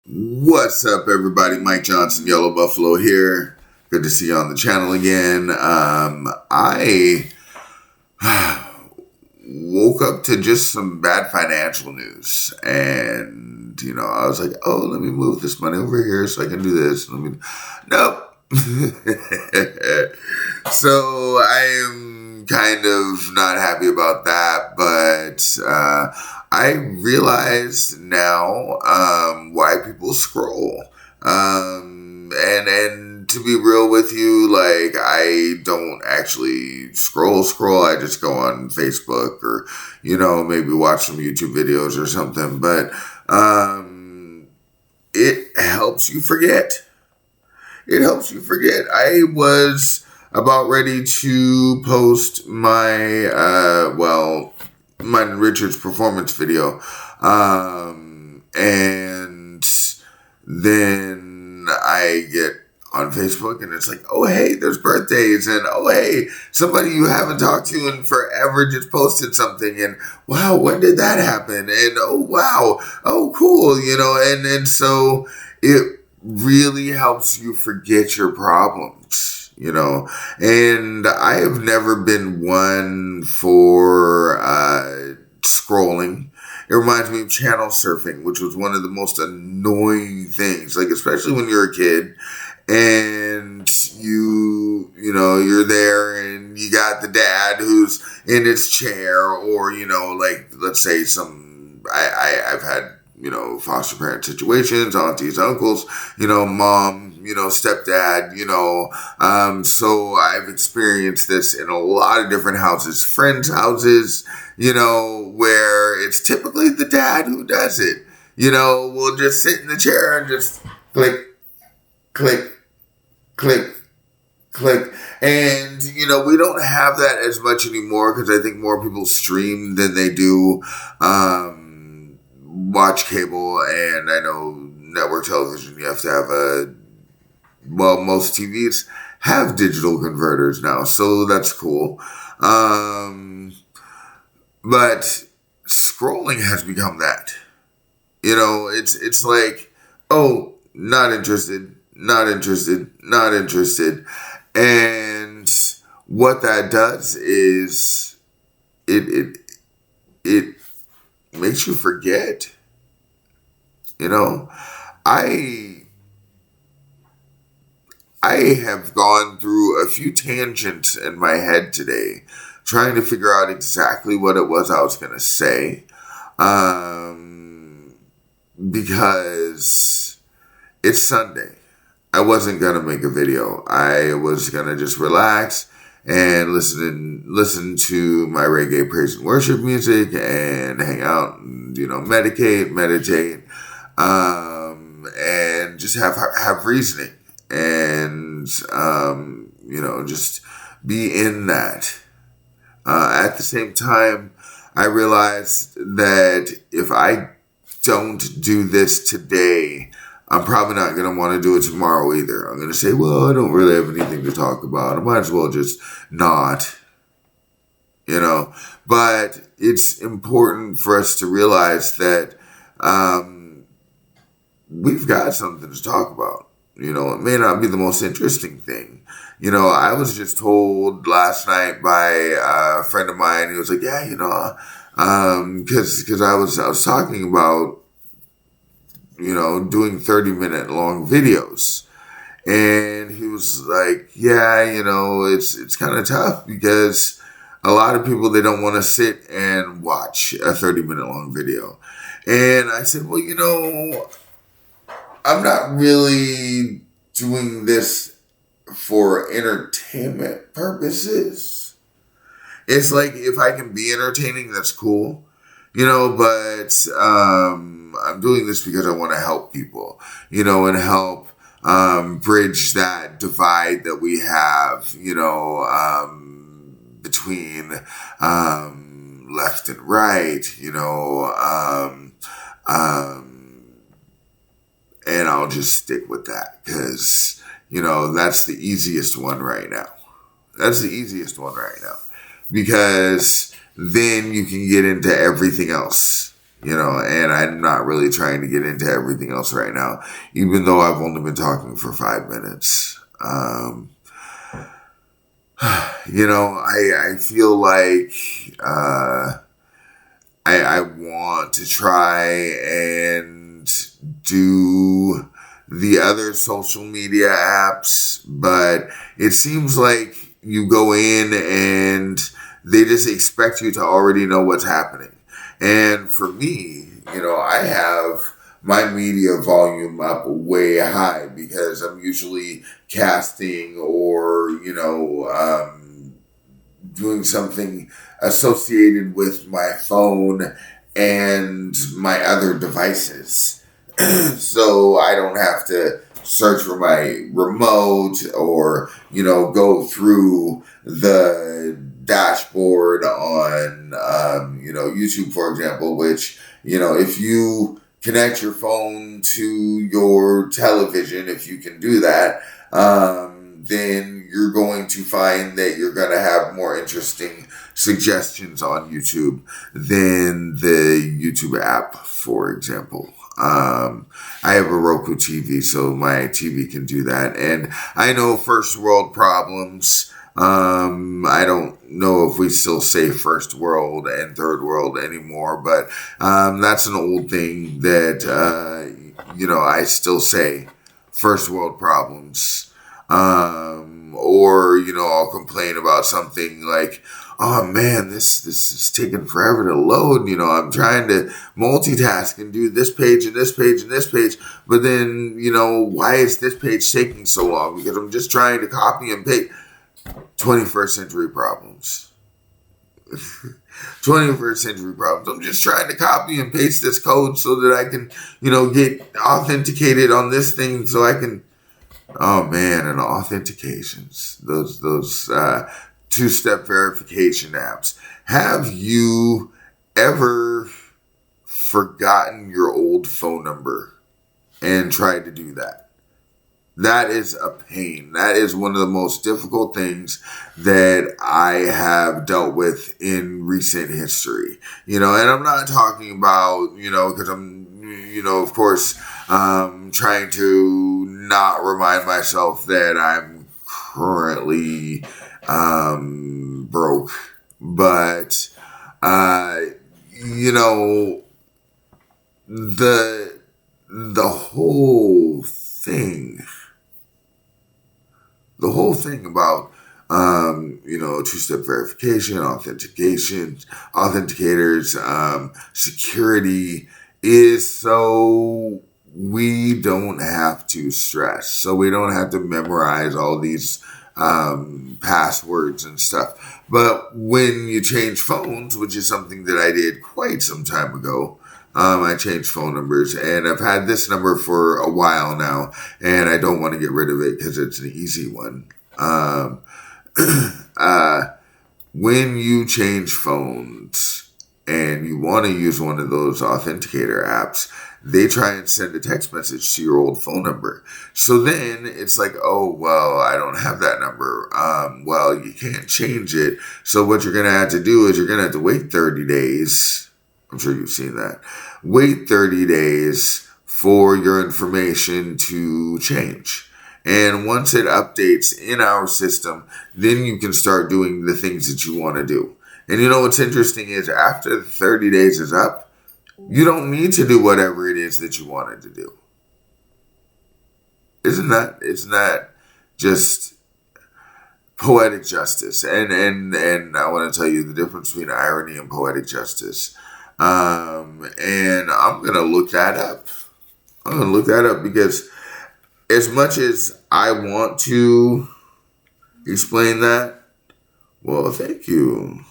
What's up, everybody? Mike Johnson, Yellow Buffalo here. Good to see you on the channel again. I woke up to just some bad financial news, and I was like, "Oh, let me move this money over here so I can do this." Nope. So I am kind of not happy about that, but I realize now why people scroll. And to be real with you, like, I don't actually scroll. I just go on Facebook or maybe watch some YouTube videos or something. But it helps you forget. It helps you forget. I was about ready to post my my Richard's performance video, and then I get on Facebook and it's like, oh hey, there's birthdays, and oh hey, somebody you haven't talked to in forever just posted something, and wow, when did that happen? And oh wow, oh cool, and so it really helps you forget your problems, and I have never been one for scrolling. It reminds me of channel surfing, which was one of the most annoying things, like especially when you're a kid and you're there and you got the dad who's in his chair, or like, let's say I've had foster parent situations, aunties, uncles, mom, stepdad, so I've experienced this in a lot of different houses, friends' houses, where it's typically the dad who does it, we'll just sit in the chair and just click, click, click, click. And, we don't have that as much anymore because I think more people stream than they do, watch cable. And I know network television, you have to have most TVs have digital converters now, so that's cool. But scrolling has become that. It's like, oh, not interested, not interested, not interested. And what that does is it makes you forget. I have gone through a few tangents in my head today, trying to figure out exactly what it was I was going to say, because it's Sunday. I wasn't going to make a video. I was going to just relax and listen to my reggae praise and worship music and hang out and, meditate, and just have reasoning and, just be in that. At the same time, I realized that if I don't do this today, I'm probably not going to want to do it tomorrow either. I'm going to say, well, I don't really have anything to talk about. I might as well just not, But it's important for us to realize that we've got something to talk about. It may not be the most interesting thing. I was just told last night by a friend of mine. He was like, yeah, because I was talking about, doing 30-minute long videos. And he was like, yeah, it's kind of tough because a lot of people, they don't want to sit and watch a 30-minute long video. And I said, well, I'm not really doing this for entertainment purposes. It's like, if I can be entertaining, that's cool, but I'm doing this because I want to help people, and help bridge that divide that we have, between left and right, and I'll just stick with that because, that's the easiest one right now. That's the easiest one right now because then you can get into everything else. and I'm not really trying to get into everything else right now, even though I've only been talking for 5 minutes. I feel like I want to try and do the other social media apps, but it seems like you go in and they just expect you to already know what's happening. And for me, I have my media volume up way high because I'm usually casting or, doing something associated with my phone and my other devices. So I don't have to search for my remote or, go through the dashboard on, YouTube, for example, which, if you connect your phone to your television, if you can do that, then you're going to find that you're going to have more interesting suggestions on YouTube than the YouTube app, for example. I have a Roku TV, so my TV can do that. And I know first world problems. I don't know if we still say first world and third world anymore, but that's an old thing that, I still say first world problems. Or, I'll complain about something like, oh man, this is taking forever to load. I'm trying to multitask and do this page and this page and this page. But then, why is this page taking so long? Because I'm just trying to copy and paste. 21st century problems. 21st century problems. I'm just trying to copy and paste this code so that I can, get authenticated on this thing so I can. Oh man, and authentications. Those two-step verification apps. Have you ever forgotten your old phone number and tried to do that? That is a pain. That is one of the most difficult things that I have dealt with in recent history. And I'm not talking about, because I'm, of course, trying to not remind myself that I'm currently broke. But, the whole thing. The whole thing about, two-step verification, authenticators, security is so we don't have to stress. So we don't have to memorize all these passwords and stuff. But when you change phones, which is something that I did quite some time ago, I changed phone numbers, and I've had this number for a while now, and I don't want to get rid of it because it's an easy one. When you change phones and you want to use one of those authenticator apps, they try and send a text message to your old phone number. So then it's like, oh, well, I don't have that number. Well, you can't change it. So what you're going to have to do is you're going to have to wait 30 days. I'm sure you've seen that. Wait 30 days for your information to change. And once it updates in our system, then you can start doing the things that you want to do. And what's interesting is after the 30 days is up, you don't need to do whatever it is that you wanted to do. Isn't that just poetic justice? And I want to tell you the difference between irony and poetic justice. And I'm going to look that up. Because as much as I want to explain that, well, thank you.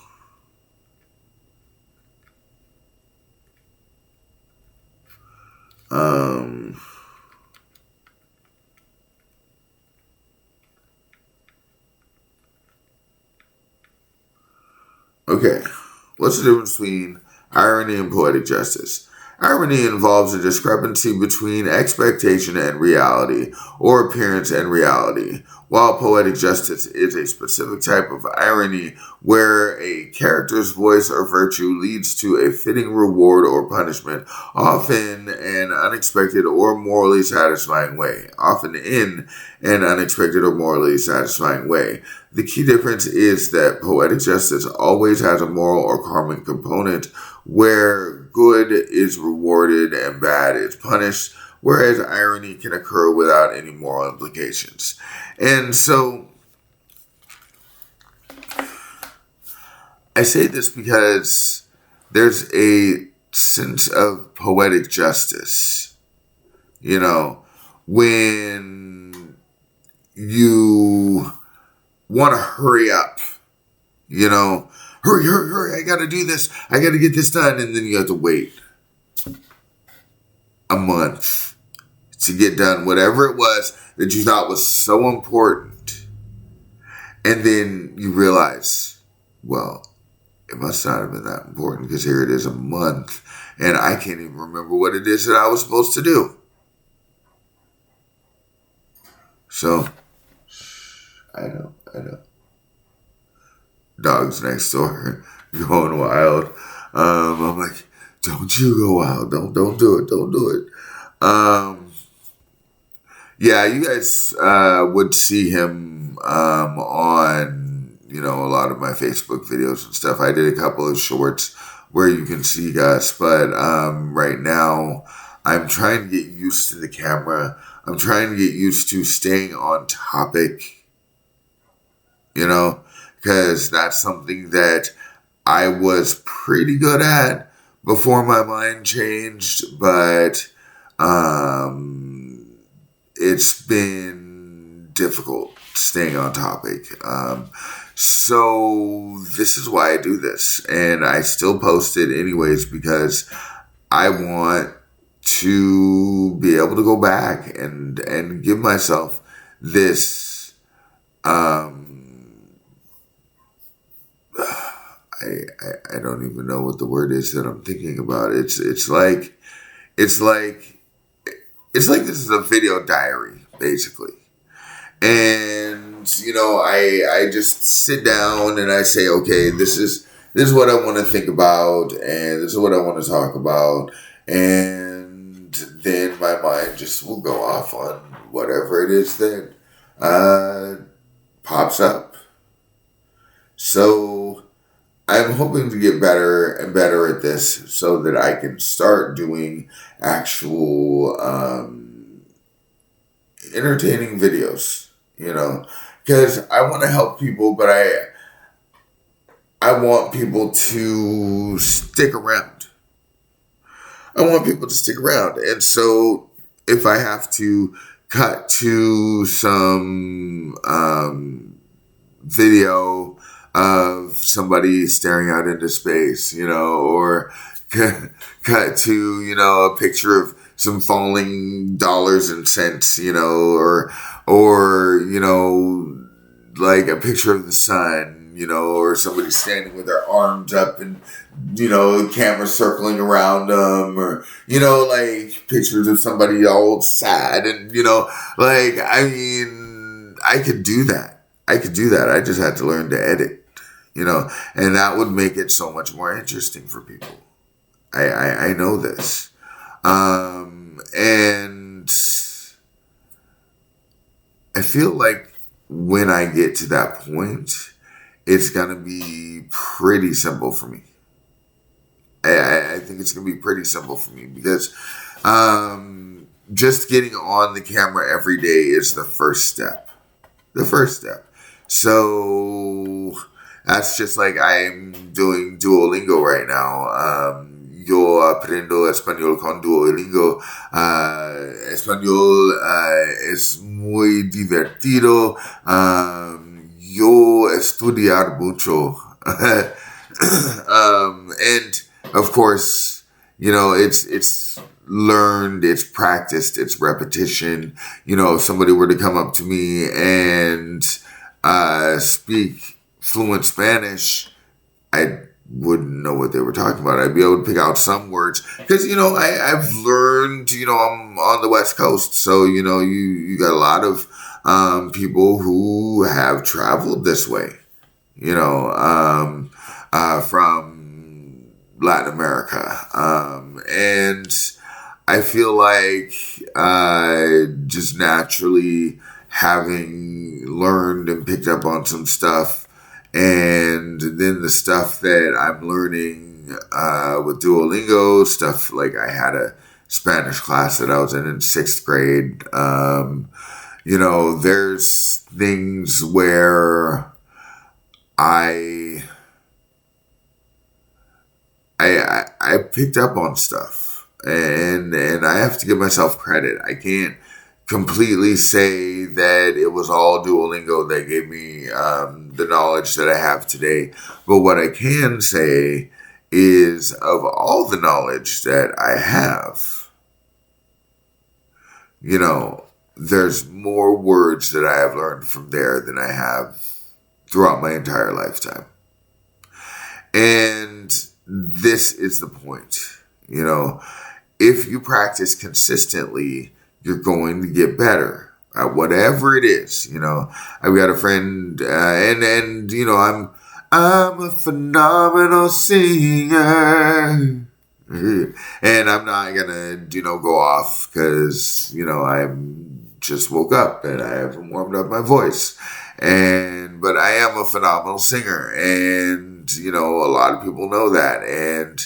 Okay. What's the difference between irony and poetic justice? Irony involves a discrepancy between expectation and reality, or appearance and reality, while poetic justice is a specific type of irony where a character's voice or virtue leads to a fitting reward or punishment, often an unexpected or morally satisfying way. Often in an unexpected or morally satisfying way. The key difference is that poetic justice always has a moral or karmic component where good is rewarded and bad is punished, whereas irony can occur without any moral implications. And so I say this because there's a sense of poetic justice, when you want to hurry up, hurry, I got to do this. I got to get this done. And then you have to wait a month to get done whatever it was that you thought was so important. And then you realize, well, it must not have been that important because here it is a month and I can't even remember what it is that I was supposed to do. So, I know. Dogs next door going wild. I'm like, don't you go wild. Don't do it. Don't do it. Yeah, you guys would see him on, a lot of my Facebook videos and stuff. I did a couple of shorts where you can see Gus, but right now I'm trying to get used to the camera. I'm trying to get used to staying on topic, because that's something that I was pretty good at before my mind changed, but it's been difficult staying on topic. So this is why I do this, and I still post it anyways because I want to be able to go back and give myself this I don't even know what the word is that I'm thinking about. It's like this is a video diary, basically. And, I just sit down and I say, okay, this is what I want to think about and this is what I want to talk about. And then my mind just will go off on whatever it is that pops up. So I'm hoping to get better and better at this so that I can start doing actual entertaining videos, because I want to help people, but I want people to stick around. And so if I have to cut to some video of somebody staring out into space, or cut to, a picture of some falling dollars and cents, or like a picture of the sun, or somebody standing with their arms up and, camera circling around them, or, like pictures of somebody all sad and, I could do that. I just had to learn to edit. And that would make it so much more interesting for people. I know this. And I feel like when I get to that point, it's going to be pretty simple for me. I think it's going to be pretty simple for me because just getting on the camera every day is the first step. So that's just like I'm doing Duolingo right now. Yo aprendo español con Duolingo. Español es muy divertido. Yo estudiar mucho. And of course, it's learned, it's practiced, it's repetition. If somebody were to come up to me and speak fluent Spanish, I'd wouldn't know what they were talking about. I'd be able to pick out some words because, I've learned, I'm on the West Coast. So, you got a lot of people who have traveled this way, from Latin America. And I feel like just naturally having learned and picked up on some stuff, and then the stuff that I'm learning with Duolingo, stuff like I had a Spanish class that I was in 6th grade. There's things where I picked up on stuff, and I have to give myself credit. I can't completely say that it was all Duolingo that gave me the knowledge that I have today. But what I can say is, of all the knowledge that I have, there's more words that I have learned from there than I have throughout my entire lifetime. And this is the point. If you practice consistently, you're going to get better at whatever it is. I've got a friend, and I'm a phenomenal singer. And I'm not gonna, go off because, I'm just woke up and I haven't warmed up my voice. But I am a phenomenal singer, and, a lot of people know that. And,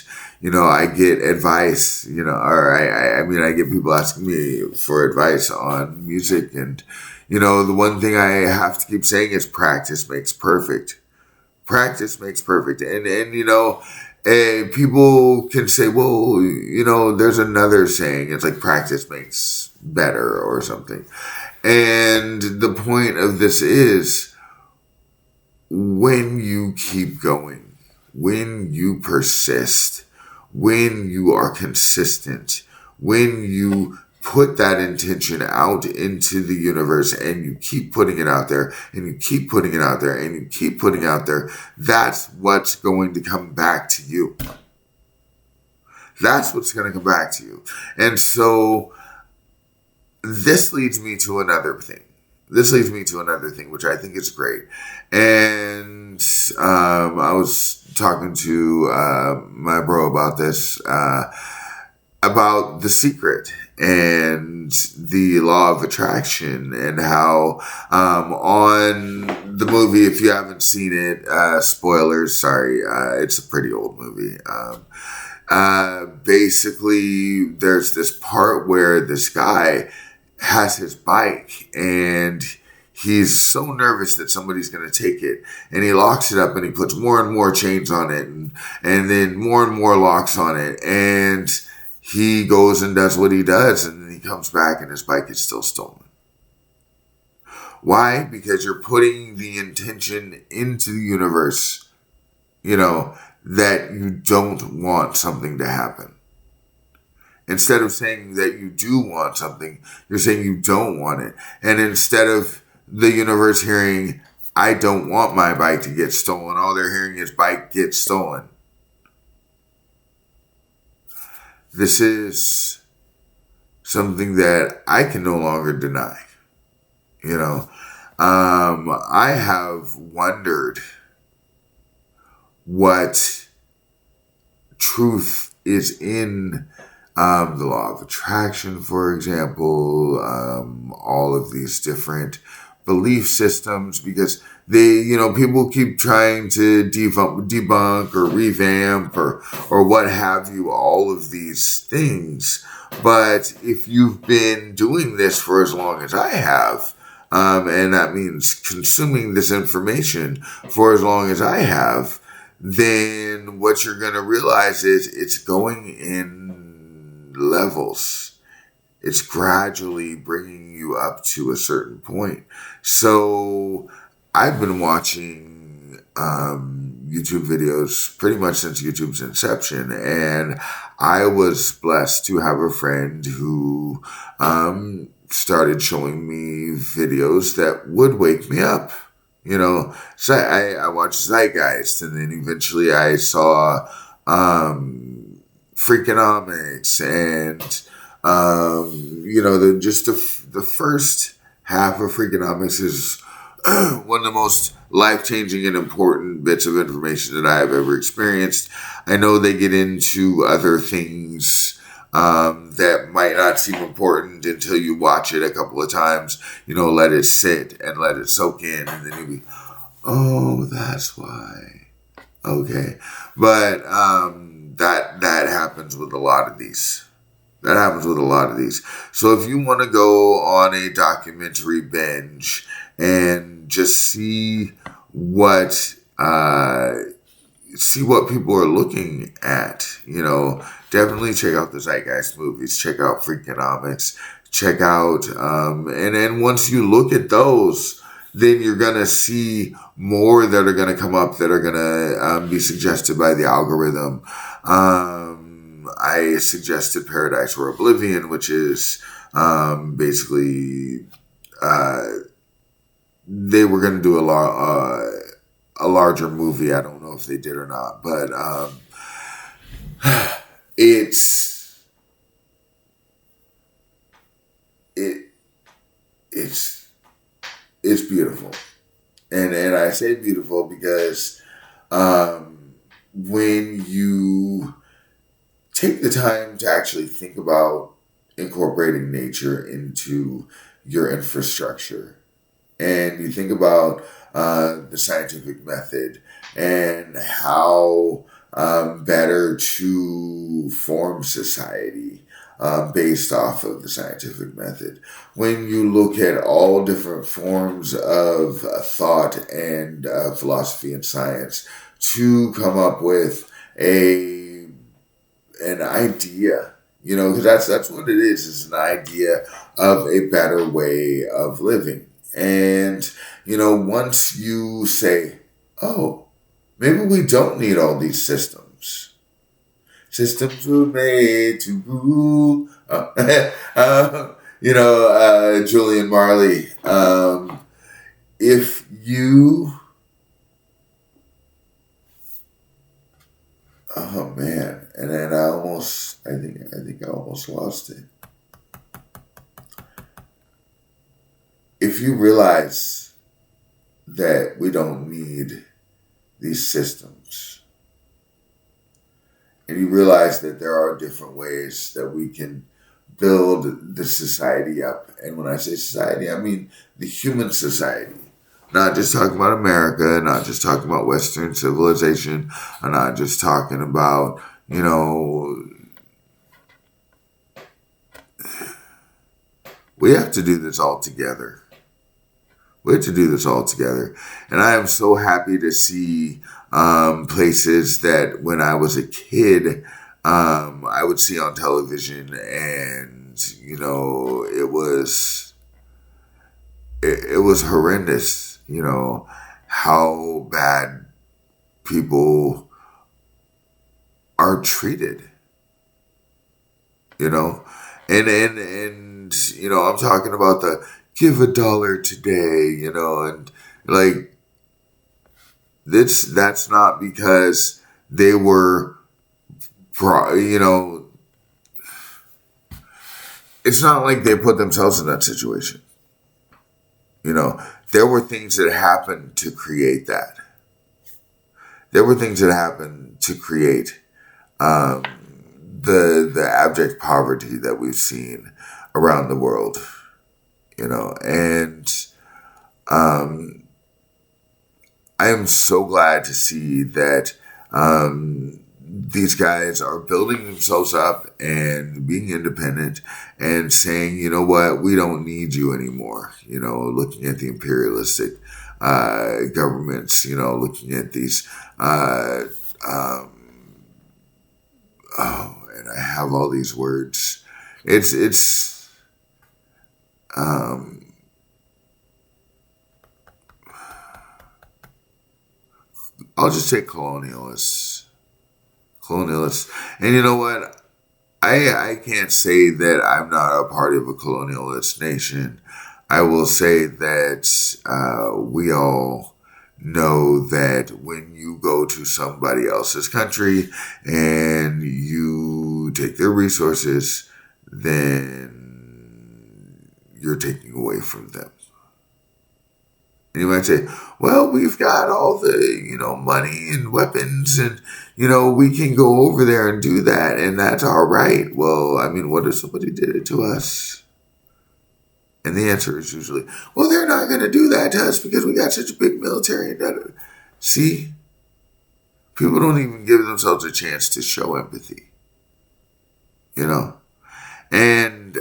I get advice, I get people asking me for advice on music. And, the one thing I have to keep saying is practice makes perfect. Practice makes perfect. And people can say, well, there's another saying. It's like practice makes better or something. And the point of this is, when you keep going, when you persist, when you are consistent, when you put that intention out into the universe and you keep putting it out there and you keep putting it out there and you keep putting it out there, that's what's going to come back to you. That's what's going to come back to you. And so this leads me to another thing. Which I think is great. And I was talking to my bro about this, about The Secret and the law of attraction, and how on the movie, if you haven't seen it, spoilers, sorry, it's a pretty old movie. Basically, there's this part where this guy has his bike and he's so nervous that somebody's going to take it, and he locks it up and he puts more and more chains on it, and then more and more locks on it, and he goes and does what he does, and then he comes back and his bike is still stolen. Why? Because you're putting the intention into the universe, that you don't want something to happen. Instead of saying that you do want something, you're saying you don't want it. And instead of the universe hearing, I don't want my bike to get stolen, all they're hearing is bike gets stolen. This is something that I can no longer deny. I have wondered what truth is in the law of attraction, for example, all of these different belief systems, because they, people keep trying to debunk or revamp or what have you, all of these things. But if you've been doing this for as long as I have, and that means consuming this information for as long as I have, then what you're going to realize is it's going in levels. It's gradually bringing you up to a certain point. So I've been watching YouTube videos pretty much since YouTube's inception, and I was blessed to have a friend who started showing me videos that would wake me up. So I watched Zeitgeist, and then eventually I saw Freakonomics, and the first half of Freakonomics is one of the most life-changing and important bits of information that I have ever experienced. I know they get into other things that might not seem important until you watch it a couple of times. Let it sit and let it soak in, and then you'll be, oh, that's why. Okay. But that happens with a lot of these. So if you want to go on a documentary binge and just see what people are looking at, definitely check out the Zeitgeist movies. Check out Freakonomics. Check out, and then once you look at those, then you're going to see more that are going to come up that are going to be suggested by the algorithm. I suggested Paradise or Oblivion, which is basically they were going to do a larger movie. I don't know if they did or not, but it's beautiful, and I say beautiful because when you take the time to actually think about incorporating nature into your infrastructure, and you think about the scientific method and how better to form society based off of the scientific method. When you look at all different forms of thought and philosophy and science to come up with an idea, because that's what it is an idea of a better way of living. And, once you say, oh, maybe we don't need all these systems. Systems were made to rule. Julian Marley. If you... Oh, man. And then I think I almost lost it. If you realize that we don't need these systems, and you realize that there are different ways that we can build the society up. And when I say society, I mean the human society. Not just talking about America, not just talking about Western civilization. I'm not just talking about, we have to do this all together. And I am so happy to see places that when I was a kid, I would see on television, and, it was horrendous, how bad people are treated, and I'm talking about the give $1 today, and like that's not because they were, it's not like they put themselves in that situation. There were things that happened to create that. There were things that happened to create the abject poverty that we've seen around the world. And I am so glad to see that these guys are building themselves up and being independent and saying, you know what, we don't need you anymore. Looking at the imperialistic governments, looking at these, and I have all these words. I'll just say colonialists. And you know what? I can't say that I'm not a part of a colonialist nation. I will say that we all know that when you go to somebody else's country and you take their resources, then you're taking away from them. And you might say, well, we've got all the, money and weapons and, we can go over there and do that. And that's all right. Well, I mean, what if somebody did it to us? And the answer is usually, well, they're not going to do that to us because we got such a big military. See, people don't even give themselves a chance to show empathy, And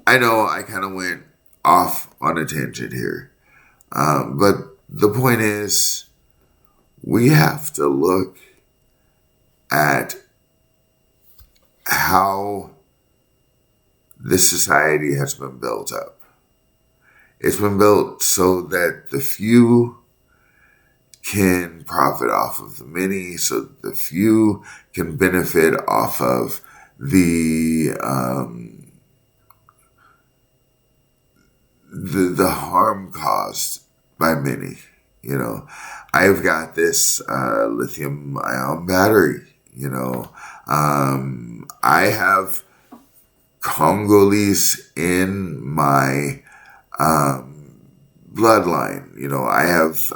I know I kind of went off on a tangent here. But the point is, we have to look at how this society has been built up. It's been built so that the few can profit off of the many, so that the few can benefit off of the harm caused by many. I've got this lithium ion battery. I have Congolese in my bloodline. I have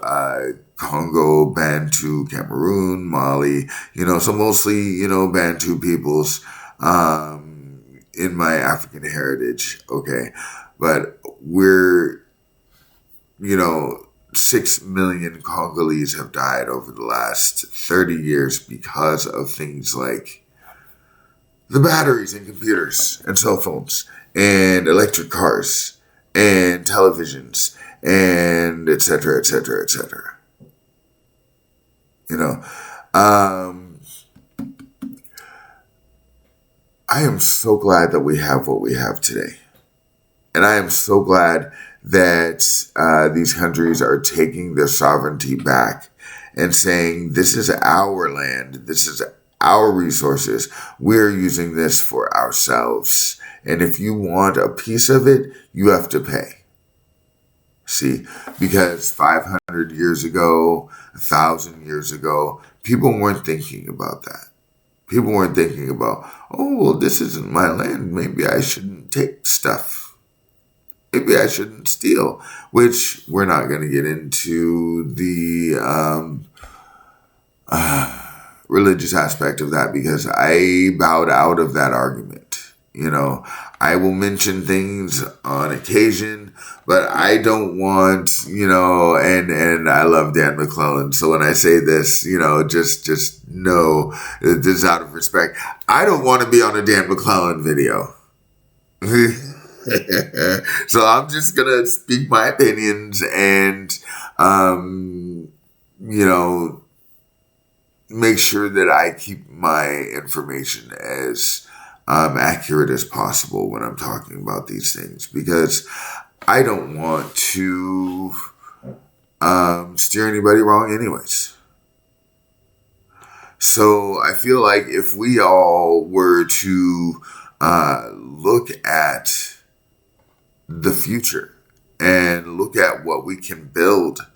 Congo, Bantu, Cameroon, Mali. So mostly Bantu peoples in my African heritage. Okay, but we're 6 million Congolese have died over the last 30 years because of things like the batteries in computers and cell phones and electric cars and televisions and et cetera, et cetera, et cetera. I am so glad that we have what we have today. And I am so glad that these countries are taking their sovereignty back and saying, this is our land, this is our resources, we're using this for ourselves. And if you want a piece of it, you have to pay. See, because 500 years ago, 1,000 years ago, people weren't thinking about that. People weren't thinking about, oh, well, this isn't my land, maybe I shouldn't take stuff. Maybe I shouldn't steal, which we're not going to get into the religious aspect of that because I bowed out of that argument. I will mention things on occasion, but I don't want, and I love Dan McClellan. So when I say this, just know this is out of respect. I don't want to be on a Dan McClellan video. So I'm just going to speak my opinions and, make sure that I keep my information as accurate as possible when I'm talking about these things because I don't want to steer anybody wrong anyways. So I feel like if we all were to look at the future and look at what we can build,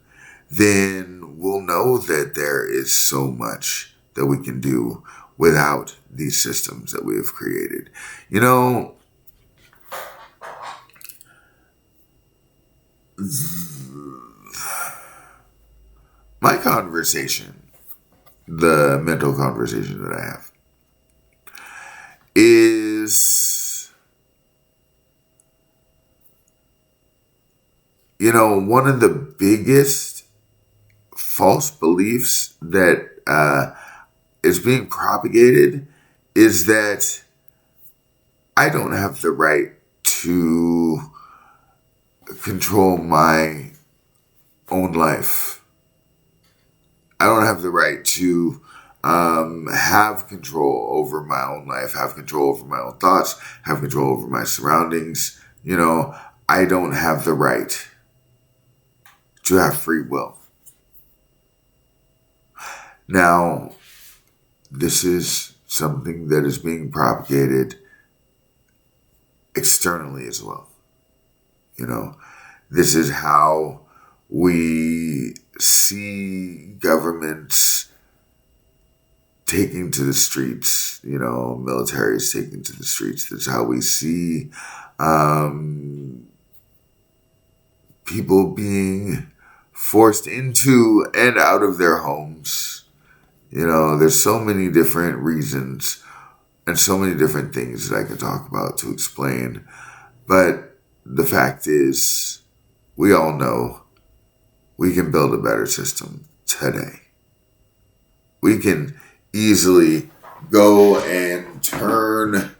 then we'll know that there is so much that we can do without these systems that we have created. My conversation, the mental conversation that I have, is, one of the biggest false beliefs that is being propagated is that I don't have the right to control my own life. I don't have the right to have control over my own life, have control over my own thoughts, have control over my surroundings. I don't have the right to have free will. Now, this is something that is being propagated externally as well. This is how We see governments taking to the streets, militaries taking to the streets. That's how we see people being forced into and out of their homes. There's so many different reasons and so many different things that I can talk about to explain. But the fact is, we all know we can build a better system today. We can easily go and turn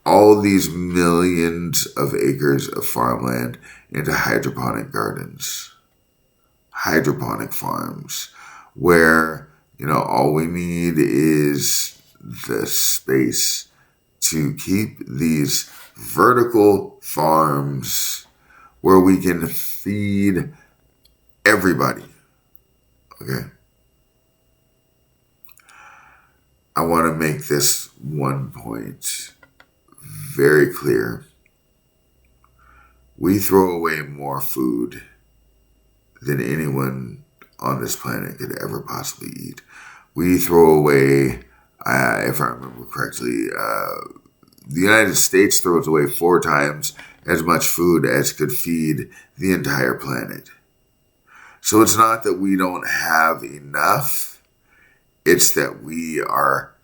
all these millions of acres of farmland into hydroponic gardens, hydroponic farms, where, all we need is the space to keep these vertical farms where we can feed everybody. Okay? I want to make this one point very clear. We throw away more food than anyone on this planet could ever possibly eat. We throw away, if I remember correctly, the United States throws away 4 times as much food as could feed the entire planet. So it's not that we don't have enough. It's that we are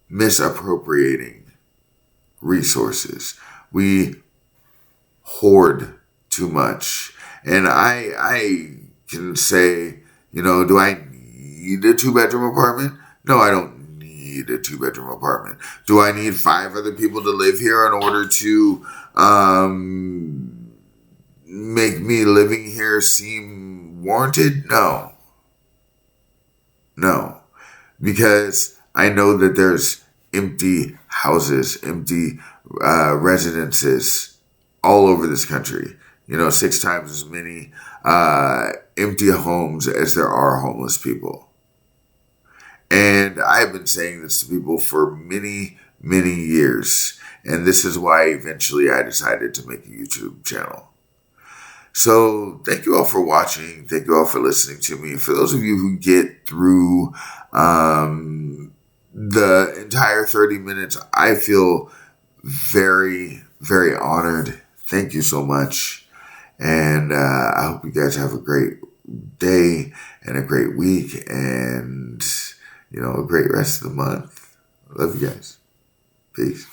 misappropriating resources. We hoard too much. And I can say, do I need a 2-bedroom apartment? No, I don't need a 2-bedroom apartment. Do I need 5 other people to live here in order to make me living here seem warranted? No. Because I know that there's empty houses, empty residences all over this country. 6 times as many empty homes as there are homeless people. And I've been saying this to people for many, many years. And this is why eventually I decided to make a YouTube channel. So thank you all for watching. Thank you all for listening to me. For those of you who get through the entire 30 minutes, I feel very, very honored. Thank you so much. And I hope you guys have a great day and a great week and, a great rest of the month. I love you guys. Peace.